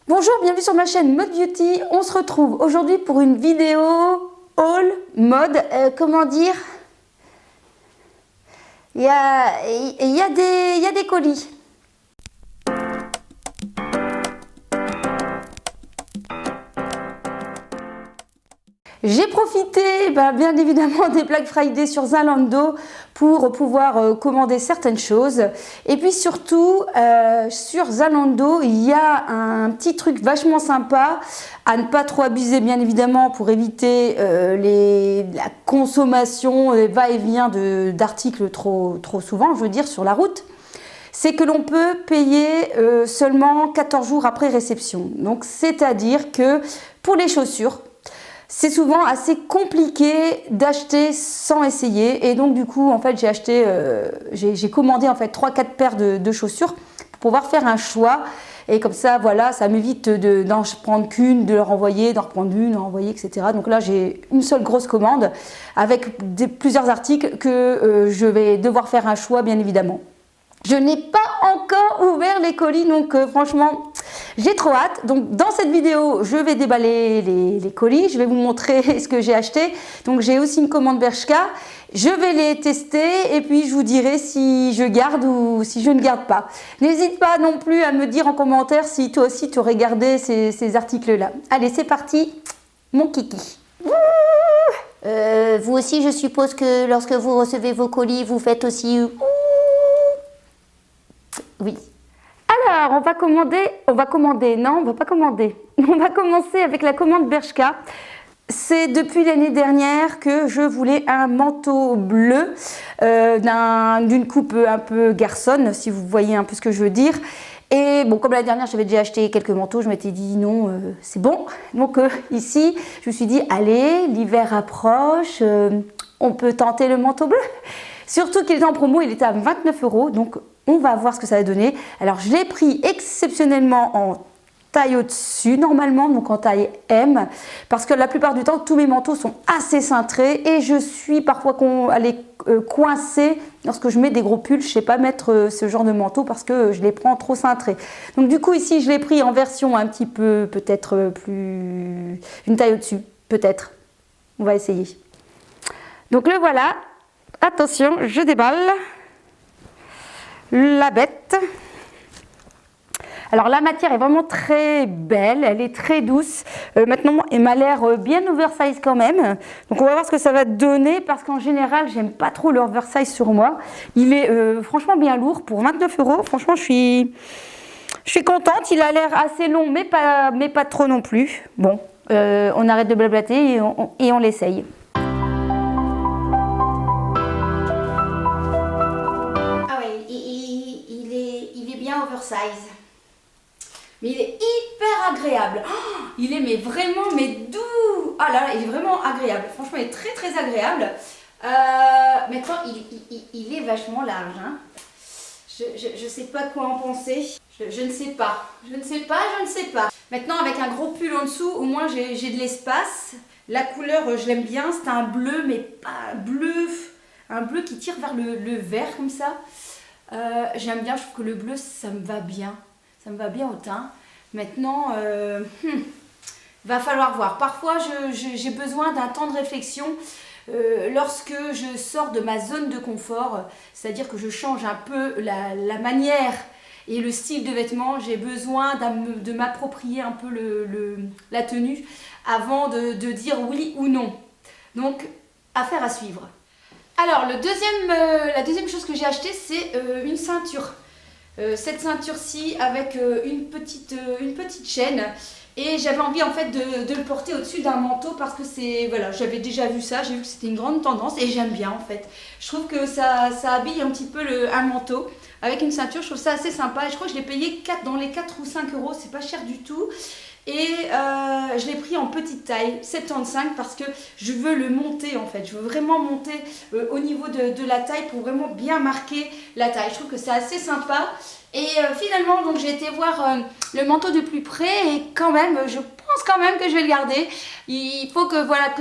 Bonjour, bienvenue sur ma chaîne Mode Beauty. On se retrouve aujourd'hui pour une vidéo haul mode. Comment dire, il y a des colis. J'ai profité bien évidemment des Black Friday sur Zalando pour pouvoir commander certaines choses. Et puis surtout, sur Zalando, il y a un petit truc vachement sympa à ne pas trop abuser, bien évidemment, pour éviter la consommation, les va-et-vient d'articles trop souvent, je veux dire, sur la route. C'est que l'on peut payer seulement 14 jours après réception. Donc, c'est-à-dire que pour les chaussures, c'est souvent assez compliqué d'acheter sans essayer, et donc du coup en fait j'ai commandé en fait 3-4 paires de chaussures pour pouvoir faire un choix, et comme ça voilà, ça m'évite d'en prendre qu'une, de leur envoyer, d'en reprendre une, d'en envoyer, etc. Donc là j'ai une seule grosse commande avec plusieurs articles que je vais devoir faire un choix, bien évidemment. Je n'ai pas encore ouvert les colis, donc franchement, j'ai trop hâte. Donc dans cette vidéo, je vais déballer les colis, je vais vous montrer ce que j'ai acheté. Donc j'ai aussi une commande Bershka, je vais les tester et puis je vous dirai si je garde ou si je ne garde pas. N'hésite pas non plus à me dire en commentaire si toi aussi tu aurais gardé ces articles-là. Allez, c'est parti, mon kiki. Vous aussi, je suppose que lorsque vous recevez vos colis, vous faites aussi... Oui. Alors, on va commencer, non, on va pas commander. On va commencer avec la commande Bershka. C'est depuis l'année dernière que je voulais un manteau bleu d'une coupe un peu garçonne, si vous voyez un peu ce que je veux dire. Et bon, comme l'année dernière, j'avais déjà acheté quelques manteaux, je m'étais dit non, c'est bon. Donc ici, je me suis dit, allez, l'hiver approche, on peut tenter le manteau bleu. Surtout qu'il était en promo, il était à 29 €, donc on va voir ce que ça va donner. Alors je l'ai pris exceptionnellement en taille au-dessus, normalement, donc en taille M, parce que la plupart du temps, tous mes manteaux sont assez cintrés et je suis parfois coincée lorsque je mets des gros pulls. Je ne sais pas mettre ce genre de manteau parce que je les prends trop cintrés. Donc du coup, ici, je l'ai pris en version un petit peu, peut-être plus... une taille au-dessus, peut-être. On va essayer. Donc le voilà. Attention, je déballe la bête. Alors la matière est vraiment très belle, elle est très douce. Maintenant, elle m'a l'air bien oversize quand même. Donc on va voir ce que ça va donner, parce qu'en général, j'aime pas trop l'oversize sur moi. Il est franchement bien lourd pour 29 €. Franchement, je suis contente. Il a l'air assez long, mais pas trop non plus. Bon, on arrête de blablater et on l'essaye. Oversize, mais il est hyper agréable. Oh, il est vraiment doux. Ah là, il est vraiment agréable. Franchement, il est très agréable. Maintenant, il est vachement large. Hein. Je sais pas quoi en penser. Je ne sais pas. Je ne sais pas. Maintenant, avec un gros pull en dessous, au moins j'ai de l'espace. La couleur, je l'aime bien. C'est un bleu, mais pas bleu. Un bleu qui tire vers le vert comme ça. J'aime bien, je trouve que le bleu ça me va bien au teint. Maintenant va falloir voir. Parfois j'ai besoin d'un temps de réflexion lorsque je sors de ma zone de confort, c'est-à-dire que je change un peu la manière et le style de vêtements. J'ai besoin de m'approprier un peu la tenue avant de dire oui ou non. Donc affaire à suivre. Alors, la deuxième chose que j'ai acheté, c'est une ceinture. Cette ceinture-ci avec une petite chaîne. Et j'avais envie en fait de le porter au-dessus d'un manteau, parce que voilà, j'avais déjà vu ça, j'ai vu que c'était une grande tendance et j'aime bien en fait. Je trouve que ça habille un petit peu un manteau avec une ceinture. Je trouve ça assez sympa et je crois que je l'ai payé dans les 4 ou 5 €, c'est pas cher du tout. Et je l'ai pris en petite taille, 75, parce que je veux le monter en fait. Je veux vraiment monter au niveau de la taille pour vraiment bien marquer la taille. Je trouve que c'est assez sympa. Et finalement, donc j'ai été voir le manteau de plus près et quand même, je pense quand même que je vais le garder. Il faut que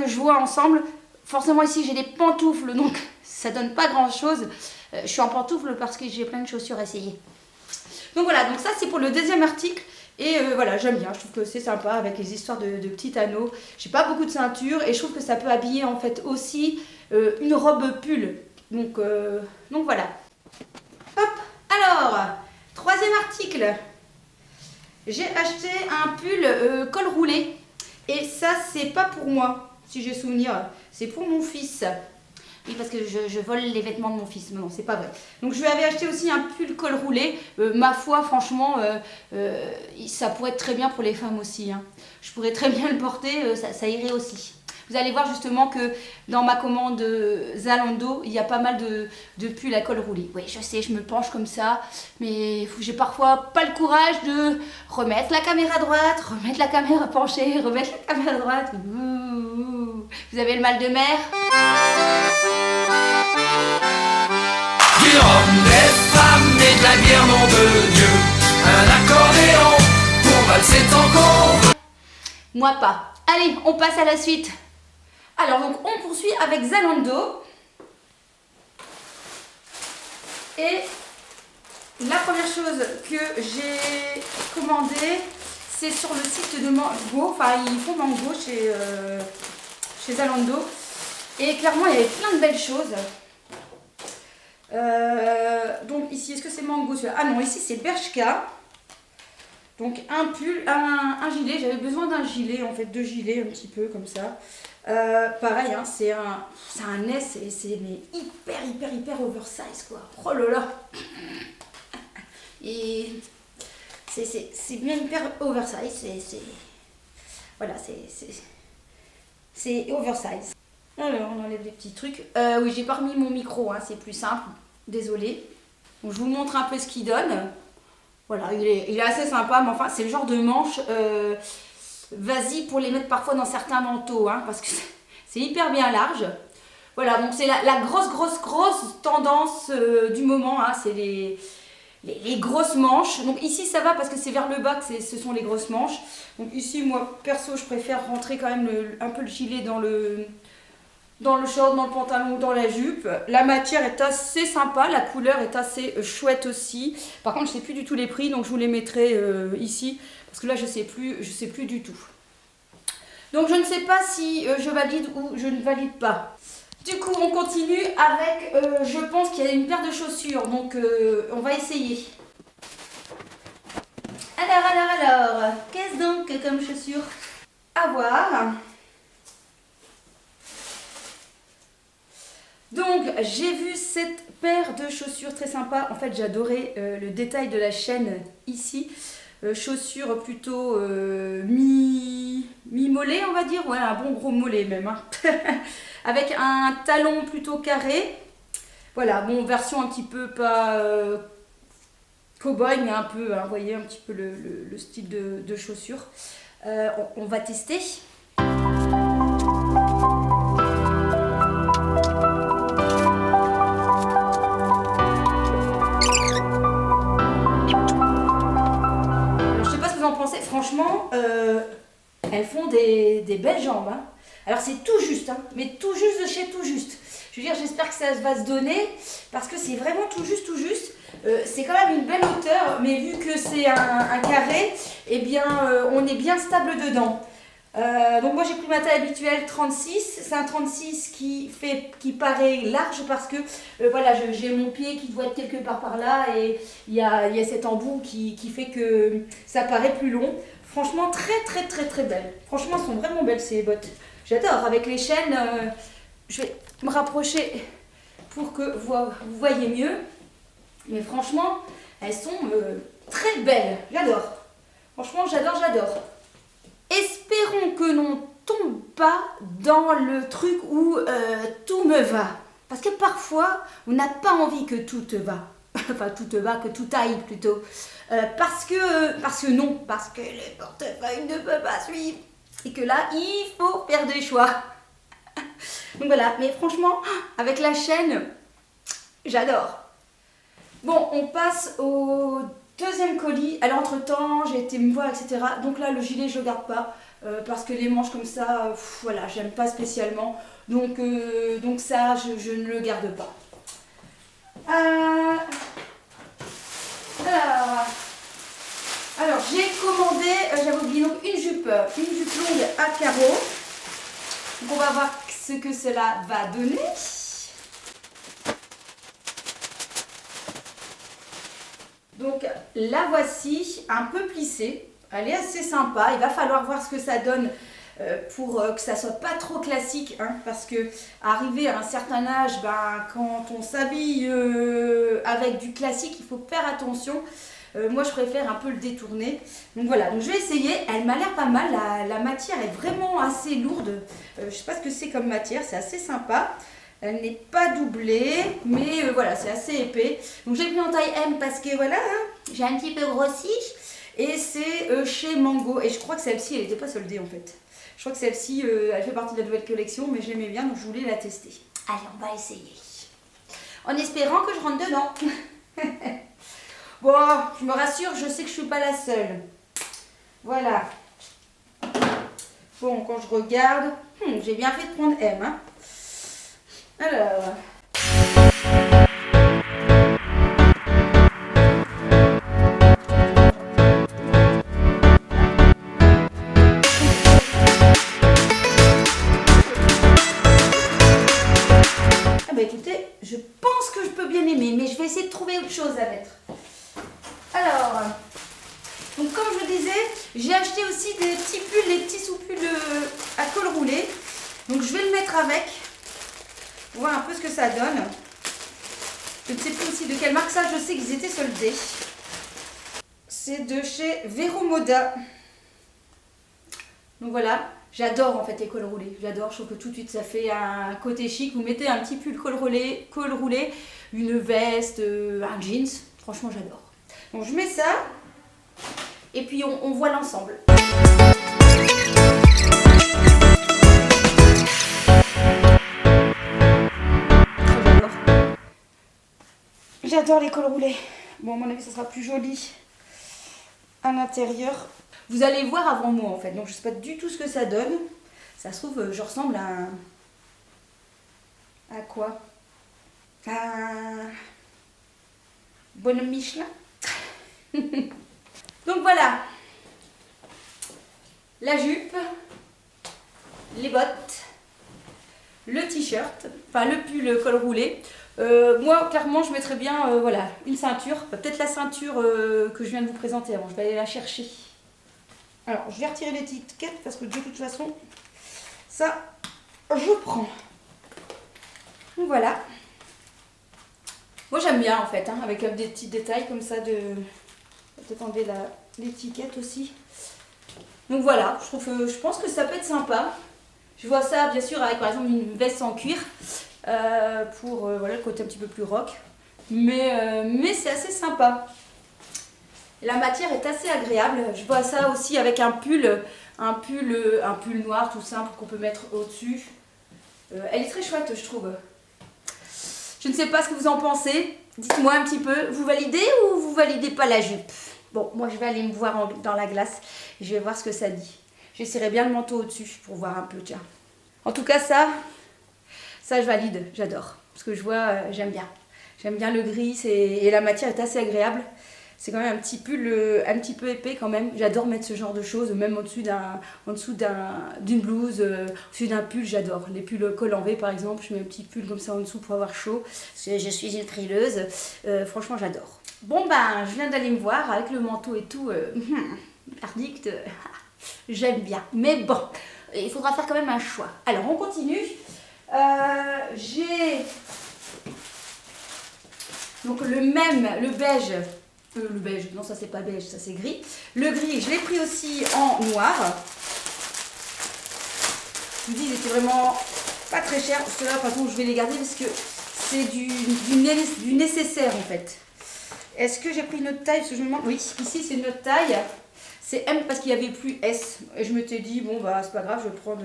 je vois ensemble. Forcément ici j'ai des pantoufles, donc ça donne pas grand chose. Je suis en pantoufles parce que j'ai plein de chaussures à essayer. Donc voilà, donc ça c'est pour le deuxième article Et voilà, j'aime bien, je trouve que c'est sympa avec les histoires de petits anneaux. J'ai pas beaucoup de ceinture et je trouve que ça peut habiller en fait aussi une robe pull. Donc voilà. Hop, alors, troisième article. J'ai acheté un pull col roulé. Et ça, c'est pas pour moi, si j'ai souvenir. C'est pour mon fils. Oui, parce que je vole les vêtements de mon fils. Mais non, c'est pas vrai. Donc, je lui avais acheté aussi un pull col roulé. Ma foi, franchement, ça pourrait être très bien pour les femmes aussi. Hein. Je pourrais très bien le porter, ça irait aussi. Vous allez voir justement que dans ma commande Zalando, il y a pas mal de pulls à col roulé. Oui, je sais, je me penche comme ça, mais j'ai parfois pas le courage de remettre la caméra à droite, remettre la caméra penchée, remettre la caméra à droite. Ouh. Vous avez le mal de mer? Du rhum, des femmes et de la bière, nom de Dieu. Un accordéon pour valser tant qu'on veut. Moi pas. Allez, on passe à la suite. Alors, donc, on poursuit avec Zalando. Et la première chose que j'ai commandée, c'est sur le site de Mango. Enfin, ils font Mango chez Zalando. Et clairement, il y avait plein de belles choses. Donc, ici, est-ce que c'est Mango celui-là? Ah non, ici, c'est Bershka. Donc, un pull, un gilet. J'avais besoin d'un gilet, en fait, deux gilets, un petit peu comme ça. Pareil, hein, c'est un S et c'est hyper oversize quoi. Oh là là. Et c'est bien hyper oversize. Voilà, c'est oversize. Alors on enlève les petits trucs. Oui, j'ai pas remis mon micro, hein, c'est plus simple. Désolée. Donc je vous montre un peu ce qu'il donne. Voilà, il est assez sympa, mais enfin c'est le genre de manche. Vas-y pour les mettre parfois dans certains manteaux, hein, parce que c'est hyper bien large. Voilà, donc c'est la grosse tendance du moment, hein, c'est les grosses manches. Donc ici ça va parce que c'est vers le bas que ce sont les grosses manches. Donc ici moi perso je préfère rentrer quand même un peu le gilet dans le short, dans le pantalon ou dans la jupe. La matière est assez sympa, la couleur est assez chouette aussi. Par contre je sais plus du tout les prix, donc je vous les mettrai ici. Parce que là, je sais plus du tout. Donc, je ne sais pas si je valide ou je ne valide pas. Du coup, on continue avec, je pense qu'il y a une paire de chaussures. Donc, on va essayer. Alors, qu'est-ce donc comme chaussures à voir? Donc, j'ai vu cette paire de chaussures très sympa. En fait, j'adorais le détail de la chaîne ici. Chaussures plutôt mi-mollet, on va dire. Ouais, un bon gros mollet même. Hein. Avec un talon plutôt carré. Voilà, bon, version un petit peu pas cow-boy, mais un peu, hein, vous voyez, un petit peu le style de chaussures. On va tester. Franchement, elles font des belles jambes. Hein. Alors c'est tout juste, hein, mais tout juste de chez tout juste. Je veux dire, j'espère que ça va se donner parce que c'est vraiment tout juste. C'est quand même une belle hauteur, mais vu que c'est un carré, eh bien, on est bien stable dedans. Donc moi j'ai pris ma taille habituelle 36, c'est un 36 qui paraît large parce que voilà, j'ai mon pied qui doit être quelque part par là et il y a cet embout qui fait que ça paraît plus long. Franchement très belle. Franchement elles sont vraiment belles ces bottes. J'adore, avec les chaînes, je vais me rapprocher pour que vous voyez mieux. Mais franchement elles sont très belles, j'adore. Franchement j'adore. Espérons que l'on tombe pas dans le truc où tout me va. Parce que parfois, on n'a pas envie que tout te va. Enfin, tout te va, que tout aille plutôt. Parce que le portefeuille ne peut pas suivre. Et que là, il faut faire des choix. Donc voilà, mais franchement, avec la chaîne, j'adore. Bon, on passe au deuxième colis. Alors entre-temps, j'ai été me voir, etc. Donc là, le gilet, je ne le garde pas. Parce que les manches comme ça, voilà, j'aime pas spécialement. Donc ça, je ne le garde pas. Alors, Alors j'ai commandé, j'avais oublié donc une jupe longue à carreaux. Donc on va voir ce que cela va donner. Donc la voici, un peu plissée. Elle est assez sympa. Il va falloir voir ce que ça donne pour que ça soit pas trop classique, hein, parce que arrivé à un certain âge, quand on s'habille avec du classique, il faut faire attention. Moi je préfère un peu le détourner. Donc voilà, donc je vais essayer. Elle m'a l'air pas mal. La matière est vraiment assez lourde. Je sais pas ce que c'est comme matière, c'est assez sympa. Elle n'est pas doublée, mais voilà, c'est assez épais. Donc j'ai pris en taille M parce que voilà, hein, j'ai un petit peu grossi. Et c'est chez Mango. Et je crois que celle-ci, elle n'était pas soldée en fait. Je crois que celle-ci, elle fait partie de la nouvelle collection, mais je l'aimais bien, donc je voulais la tester. Allez, on va essayer. En espérant que je rentre dedans. Bon, je me rassure, je sais que je suis pas la seule. Voilà. Bon, quand je regarde, j'ai bien fait de prendre M. Hein. Alors... écoutez, je pense que je peux bien aimer, mais je vais essayer de trouver autre chose à mettre. Alors, donc comme je le disais, j'ai acheté aussi des petits pulls, des petits sous-pulls à col roulé. Donc je vais le mettre avec, voir un peu ce que ça donne. Je ne sais plus aussi de quelle marque ça, je sais qu'ils étaient soldés. C'est de chez Vero Moda. Donc voilà. J'adore en fait les cols roulés, j'adore, je trouve que tout de suite ça fait un côté chic. Vous mettez un petit pull col roulé, une veste, un jeans, franchement j'adore. Donc je mets ça et puis on voit l'ensemble. J'adore les cols roulés. Bon à mon avis ça sera plus joli à l'intérieur. Vous allez voir avant moi en fait, donc je sais pas du tout ce que ça donne. Ça se trouve, je ressemble à quoi? À un bonhomme Michelin. Donc voilà, la jupe, les bottes, le t-shirt, enfin le pull col roulé. Moi clairement je mettrais bien voilà, une ceinture, peut-être la ceinture que je viens de vous présenter avant, je vais aller la chercher. Alors, je vais retirer l'étiquette parce que de toute façon, ça, je prends. Donc voilà. Moi, j'aime bien en fait, hein, avec des petits détails comme ça de... Peut-être enlever l'étiquette aussi. Donc voilà, je pense que ça peut être sympa. Je vois ça bien sûr avec par exemple une veste en cuir pour voilà, le côté un petit peu plus rock. Mais c'est assez sympa. La matière est assez agréable. Je vois ça aussi avec un pull noir tout simple qu'on peut mettre au-dessus. Elle est très chouette, je trouve. Je ne sais pas ce que vous en pensez. Dites-moi un petit peu. Vous validez ou vous validez pas la jupe? Bon, moi je vais aller me voir dans la glace et je vais voir ce que ça dit. J'essaierai bien le manteau au-dessus pour voir un peu, tiens. En tout cas, ça je valide. J'adore. Parce que je vois, j'aime bien. J'aime bien le gris et la matière est assez agréable. C'est quand même un petit pull un petit peu épais quand même. J'adore mettre ce genre de choses, même en dessous d'une blouse, au-dessus d'un pull, j'adore. Les pulls col en V par exemple, je mets un petit pull comme ça en dessous pour avoir chaud. Parce que je suis une frileuse. Franchement, j'adore. Bon je viens d'aller me voir avec le manteau et tout. Verdict, j'aime bien. Mais bon, il faudra faire quand même un choix. Alors, on continue. J'ai donc le beige. Le beige, non ça c'est pas beige, ça c'est gris. Le gris, je l'ai pris aussi en noir. Je vous dis, il était vraiment pas très cher. Ceux-là, de toute façon, je vais les garder parce que c'est du nécessaire en fait. Est-ce que j'ai pris une autre taille? Parce que je me demande. Oui, ici c'est une autre taille. C'est M parce qu'il n'y avait plus S. Et je m'étais dit, bon bah c'est pas grave, je vais prendre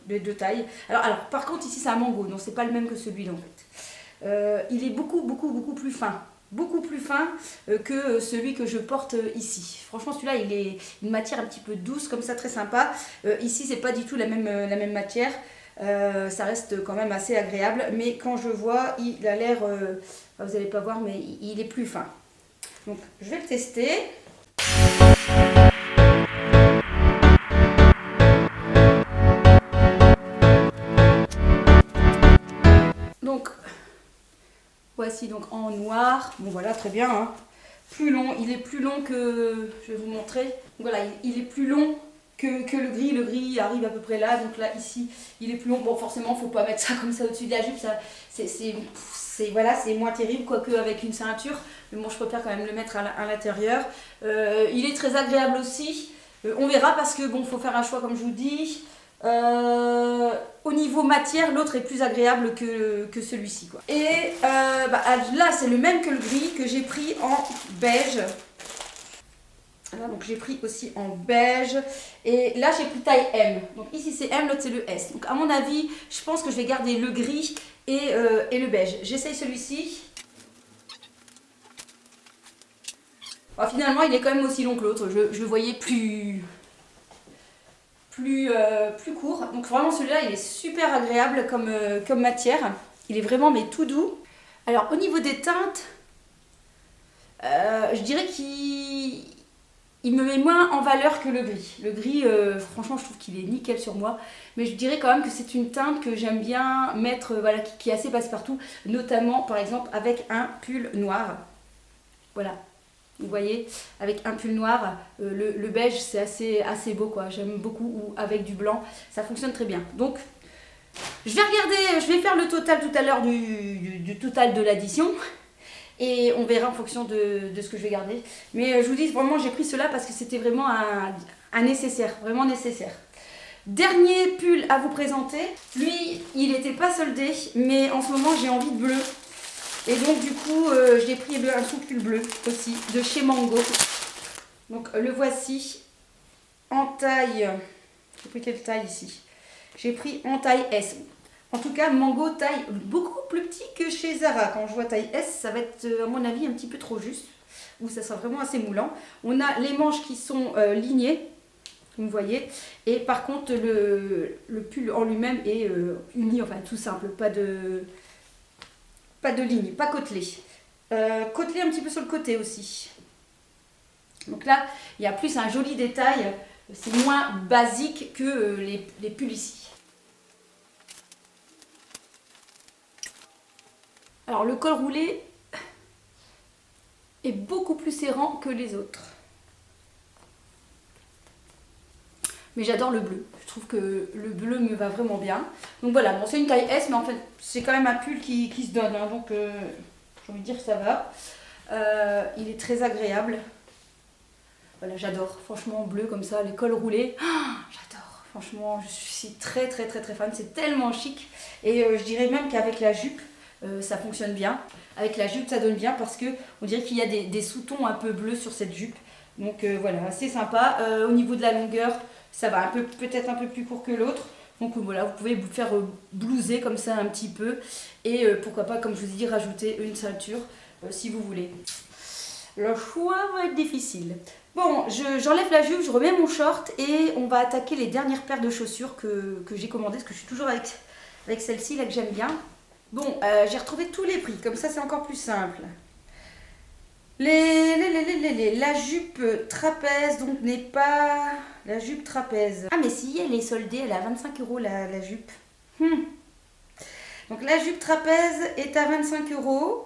les deux tailles. Alors par contre, ici c'est un mango, donc c'est pas le même que celui-là en fait. Il est beaucoup plus fin. Beaucoup plus fin que celui que je porte ici. Franchement celui-là il est une matière un petit peu douce comme ça, très sympa. Ici c'est pas du tout la même matière. Ça reste quand même assez agréable, mais quand je vois il a l'air, vous n'allez pas voir mais il est plus fin. Donc je vais le tester. Donc, voici donc en noir. Bon voilà, très bien. Hein. Plus long, il est plus long que... Je vais vous montrer. Donc, voilà, il est plus long que le gris. Le gris arrive à peu près là. Donc là, ici, il est plus long. Bon, forcément, faut pas mettre ça comme ça au-dessus de la jupe. Ça, voilà, c'est moins terrible, quoique avec une ceinture. Mais bon, je préfère quand même le mettre à l'intérieur. Il est très agréable aussi. On verra parce que bon, faut faire un choix comme je vous dis. Au niveau matière, l'autre est plus agréable que celui-ci. Et là, c'est le même que le gris que j'ai pris en beige. Voilà, donc j'ai pris aussi en beige. Et là, j'ai pris taille M. Donc ici, c'est M, l'autre, c'est le S. Donc à mon avis, je pense que je vais garder le gris et le beige. J'essaye celui-ci. Bon, finalement, il est quand même aussi long que l'autre. Je le voyais plus court. Donc vraiment celui-là il est super agréable comme matière. Il est vraiment mais tout doux. Alors au niveau des teintes, je dirais qu'il me met moins en valeur que le gris. Le gris, franchement je trouve qu'il est nickel sur moi. Mais je dirais quand même que c'est une teinte que j'aime bien mettre, voilà, qui est assez passe-partout. Notamment par exemple avec un pull noir. Voilà. Vous voyez, avec un pull noir, le beige c'est assez beau quoi, j'aime beaucoup, ou avec du blanc, ça fonctionne très bien. Donc, je vais faire le total tout à l'heure du total de l'addition, et on verra en fonction de ce que je vais garder. Mais je vous dis, vraiment j'ai pris cela parce que c'était vraiment un nécessaire, vraiment nécessaire. Dernier pull à vous présenter, lui il n'était pas soldé, mais en ce moment j'ai envie de bleu. Et donc du coup, j'ai pris un sous-pull bleu aussi, de chez Mango. Donc le voici en taille... J'ai pris quelle taille ici? J'ai pris en taille S. En tout cas, Mango taille beaucoup plus petit que chez Zara. Quand je vois taille S, ça va être à mon avis un petit peu trop juste. Ou ça sera vraiment assez moulant. On a les manches qui sont lignées, vous voyez. Et par contre, le pull en lui-même est uni, enfin tout simple, pas de ligne, pas côtelé. Côtelé un petit peu sur le côté aussi. Donc là, il y a plus un joli détail. C'est moins basique que les pulls ici. Alors le col roulé est beaucoup plus serrant que les autres. Mais j'adore le bleu. Je trouve que le bleu me va vraiment bien. Donc voilà, bon, c'est une taille S, mais en fait, c'est quand même un pull qui se donne. Hein, donc, j'ai envie de dire que ça va. Il est très agréable. Voilà, j'adore. Franchement, bleu comme ça, les cols roulés. J'adore. Franchement, je suis très fan. C'est tellement chic. Et je dirais même qu'avec la jupe, ça fonctionne bien. Avec la jupe, ça donne bien parce que on dirait qu'il y a des sous-tons un peu bleus sur cette jupe. Donc voilà, assez sympa. Au niveau de la longueur, ça va peut-être un peu plus court que l'autre. Donc voilà, vous pouvez vous faire blouser comme ça un petit peu. Et pourquoi pas, comme je vous ai dit, rajouter une ceinture si vous voulez. Le choix va être difficile. Bon, j'enlève la jupe, je remets mon short et on va attaquer les dernières paires de chaussures que j'ai commandées. Parce que je suis toujours avec celle-ci là que j'aime bien. Bon, j'ai retrouvé tous les prix, comme ça c'est encore plus simple. La jupe trapèze donc n'est pas la jupe trapèze. Ah mais si, elle est soldée, elle est à 25 € la jupe. Donc la jupe trapèze est à 25 €.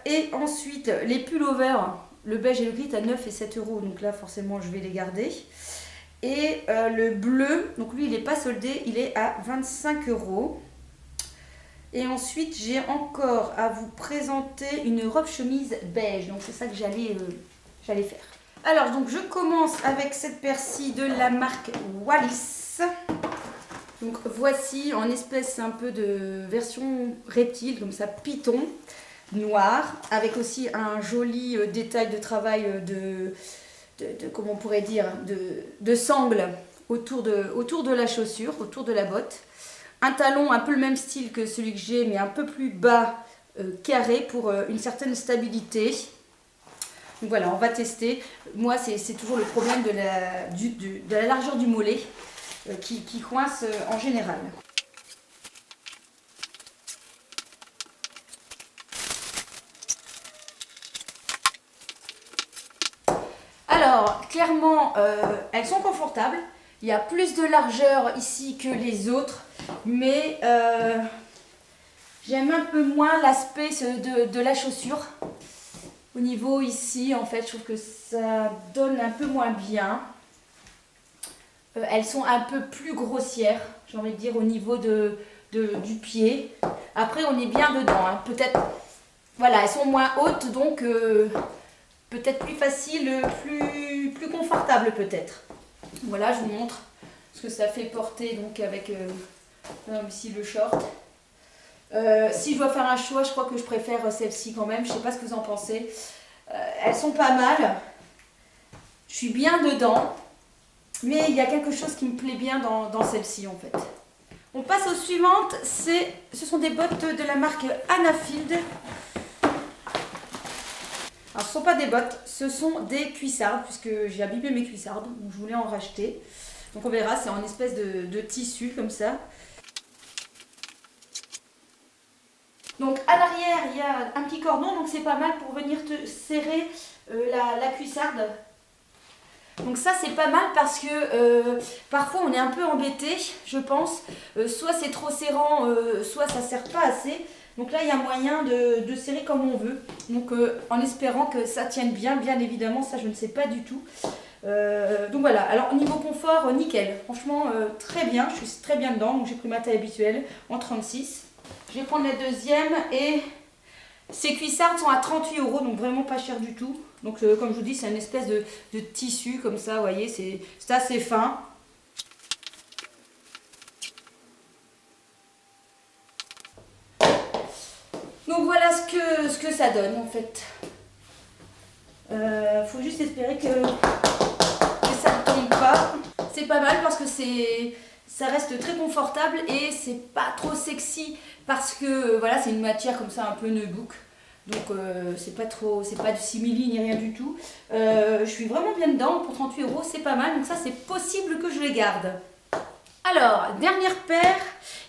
Et ensuite les pullovers, le beige et le gris à 9 et 7 €. Donc là forcément je vais les garder. Et le bleu, donc lui il n'est pas soldé, il est à 25 €. Et ensuite, j'ai encore à vous présenter une robe chemise beige. Donc, c'est ça que j'allais faire. Alors, donc, je commence avec cette paire-ci de la marque Wallis. Donc, voici en espèce un peu de version reptile, comme ça, python, noir. Avec aussi un joli détail de travail comment on pourrait dire, de sangle autour de la chaussure, autour de la botte. Un talon un peu le même style que celui que j'ai, mais un peu plus bas, carré, pour une certaine stabilité. Donc voilà, on va tester. Moi, c'est toujours le problème de la largeur du mollet qui coince en général. clairement, elles sont confortables. Il y a plus de largeur ici que les autres, mais j'aime un peu moins l'aspect de la chaussure. Au niveau ici, en fait, je trouve que ça donne un peu moins bien. Elles sont un peu plus grossières, j'ai envie de dire, au niveau du pied. Après, on est bien dedans, hein. Peut-être, voilà, elles sont moins hautes, donc peut-être plus facile, plus confortable peut-être. Voilà, je vous montre ce que ça fait porter donc avec ici le short. Si je dois faire un choix, je crois que je préfère celle-ci quand même. Je ne sais pas ce que vous en pensez. Elles sont pas mal. Je suis bien dedans. Mais il y a quelque chose qui me plaît bien dans celle-ci en fait. On passe aux suivantes. Ce sont des bottes de la marque Anafield. Alors ce ne sont pas des bottes, ce sont des cuissardes, puisque j'ai abîmé mes cuissardes, donc je voulais en racheter. Donc on verra, c'est en espèce de tissu comme ça. Donc à l'arrière, il y a un petit cordon, donc c'est pas mal pour venir te serrer la cuissarde. Donc ça c'est pas mal parce que parfois on est un peu embêté, je pense. Soit c'est trop serrant, soit ça ne sert pas assez. Donc là il y a moyen de serrer comme on veut. Donc en espérant que ça tienne bien évidemment, ça je ne sais pas du tout. Donc voilà, alors niveau confort, nickel. Franchement très bien, je suis très bien dedans. Donc j'ai pris ma taille habituelle en 36. Je vais prendre la deuxième et ces cuissardes sont à 38 €, donc vraiment pas cher du tout. Donc comme je vous dis, c'est une espèce de tissu comme ça, vous voyez, c'est assez fin. Donc voilà ce que ça donne en fait. Faut juste espérer que ça ne tombe pas. C'est pas mal parce que ça reste très confortable et c'est pas trop sexy parce que voilà, c'est une matière comme ça un peu nubuck. Donc c'est pas du simili ni rien du tout. Je suis vraiment bien dedans, pour 38 €, c'est pas mal. Donc ça c'est possible que je les garde. Alors, dernière paire,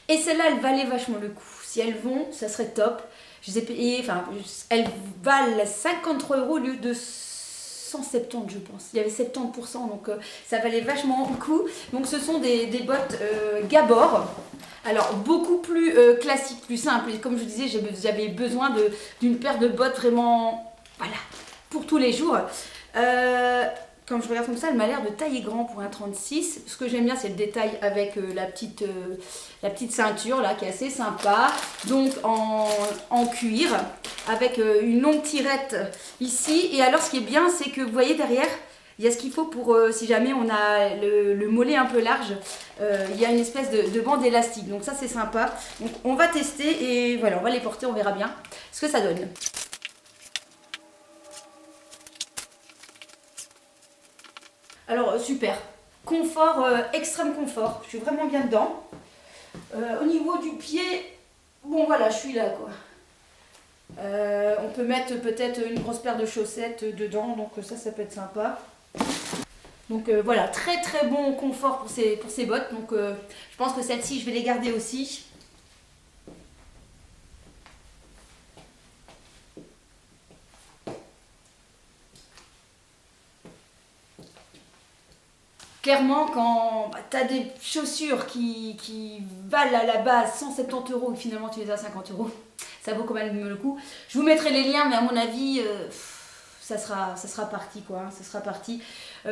et celle-là elle valait vachement le coup. Si elles vont, ça serait top. Je les ai payées, enfin elles valent 53 € au lieu de 170 je pense. Il y avait 70%, donc ça valait vachement le coup. Donc ce sont des bottes Gabor. Alors beaucoup plus classique, plus simple. Et comme je vous disais, j'avais besoin d'une paire de bottes vraiment, voilà, pour tous les jours. Quand je regarde comme ça, elle m'a l'air de tailler grand pour un 36. Ce que j'aime bien, c'est le détail avec la petite ceinture là qui est assez sympa. Donc en cuir avec une longue tirette ici. Et alors ce qui est bien, c'est que vous voyez derrière, il y a ce qu'il faut pour, si jamais on a le mollet un peu large, il y a une espèce de bande élastique. Donc ça c'est sympa. Donc on va tester et voilà, on va les porter, on verra bien ce que ça donne. Alors super, confort, extrême confort, je suis vraiment bien dedans. Au niveau du pied, bon voilà, je suis là quoi. On peut mettre peut-être une grosse paire de chaussettes dedans, donc ça peut être sympa. Donc voilà, très très bon confort pour ces bottes. Donc je pense que celles-ci, je vais les garder aussi. Clairement, quand tu as des chaussures qui valent à la base 170 € et finalement tu les as à 50 €, ça vaut quand même le coup. Je vous mettrai les liens, mais à mon avis, ça sera parti quoi, ça sera parti.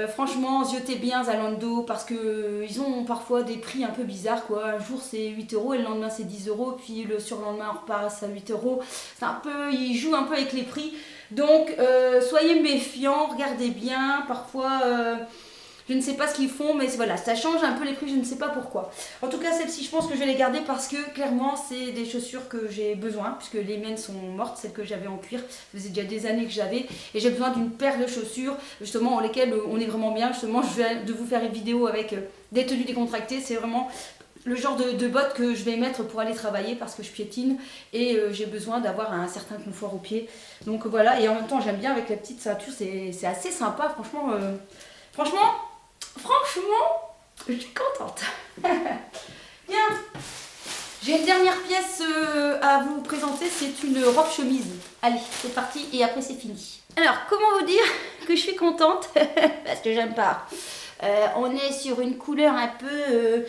Franchement, zioter bien Zalando parce que ils ont parfois des prix un peu bizarres quoi. Un jour c'est 8 € et le lendemain c'est 10 €, puis le surlendemain on repasse à 8 €. C'est un peu, ils jouent un peu avec les prix. Donc soyez méfiants, regardez bien. Parfois je ne sais pas ce qu'ils font, mais voilà, ça change un peu les prix, je ne sais pas pourquoi. En tout cas, celle-ci, je pense que je vais les garder parce que clairement, c'est des chaussures que j'ai besoin, puisque les miennes sont mortes, celles que j'avais en cuir. Ça faisait déjà des années que j'avais, et j'ai besoin d'une paire de chaussures, justement, en lesquelles on est vraiment bien. Justement, je vais de vous faire une vidéo avec des tenues décontractées. C'est vraiment le genre de bottes que je vais mettre pour aller travailler parce que je piétine et j'ai besoin d'avoir un certain confort au pied. Donc voilà, et en même temps, j'aime bien avec la petite ceinture, c'est assez sympa, franchement. Franchement, je suis contente. Bien. J'ai J'ai une dernière pièce à vous présenter, c'est une robe chemise. Allez, c'est parti et après c'est fini. Alors, comment vous dire que je suis contente parce que j'aime pas. On est sur une couleur un peu...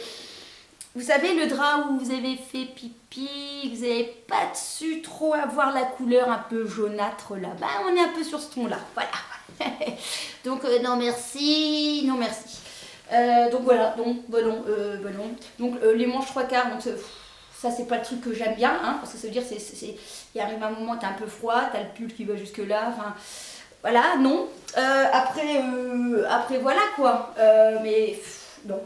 vous savez, le drap où vous avez fait pipi, vous n'avez pas dessus trop à voir la couleur un peu jaunâtre là. Bah, on est un peu sur ce ton-là, voilà. Donc, non merci, non merci. Donc voilà, donc ballon. Donc les manches 3/4, donc ça c'est pas le truc que j'aime bien, hein, parce que ça veut dire il arrive un moment, t'as un peu froid, t'as le pull qui va jusque là, enfin voilà, non. Après voilà quoi, mais non.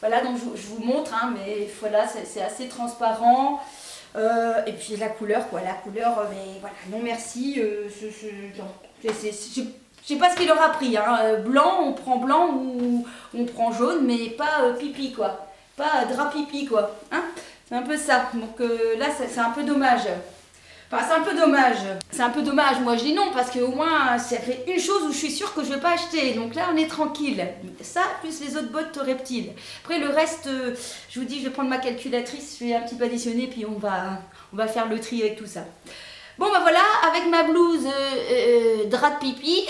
Voilà, donc je vous montre, hein, mais voilà, c'est assez transparent. Et puis la couleur, quoi, mais voilà, non merci, non, je sais pas ce qu'il aura pris, hein. Blanc, on prend blanc ou on prend jaune, mais pas pipi, quoi. Pas drap pipi, quoi. Hein, c'est un peu ça. Donc là, c'est un peu dommage. Enfin, c'est un peu dommage. C'est un peu dommage. Moi, je dis non, parce qu'au moins, ça fait une chose où je suis sûre que je vais pas acheter. Donc là, on est tranquille. Ça, plus les autres bottes reptiles. Après, le reste, je vous dis, je vais prendre ma calculatrice, je vais un petit peu additionner, puis on va faire le tri avec tout ça. Bon, bah voilà, avec ma blouse drap de pipi,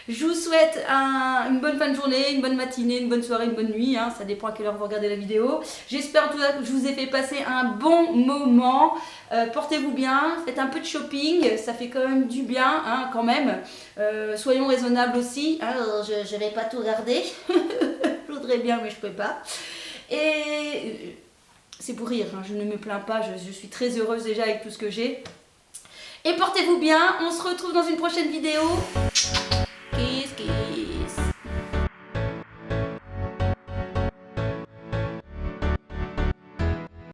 je vous souhaite une bonne fin de journée, une bonne matinée, une bonne soirée, une bonne nuit, hein, ça dépend à quelle heure vous regardez la vidéo. J'espère en tout cas que je vous ai fait passer un bon moment. Portez-vous bien, faites un peu de shopping, ça fait quand même du bien, hein, quand même. Soyons raisonnables aussi, hein, je vais pas tout regarder, je voudrais bien mais je peux pas. Et... c'est pour rire, hein, je ne me plains pas, je suis très heureuse déjà avec tout ce que j'ai. Et portez-vous bien, on se retrouve dans une prochaine vidéo.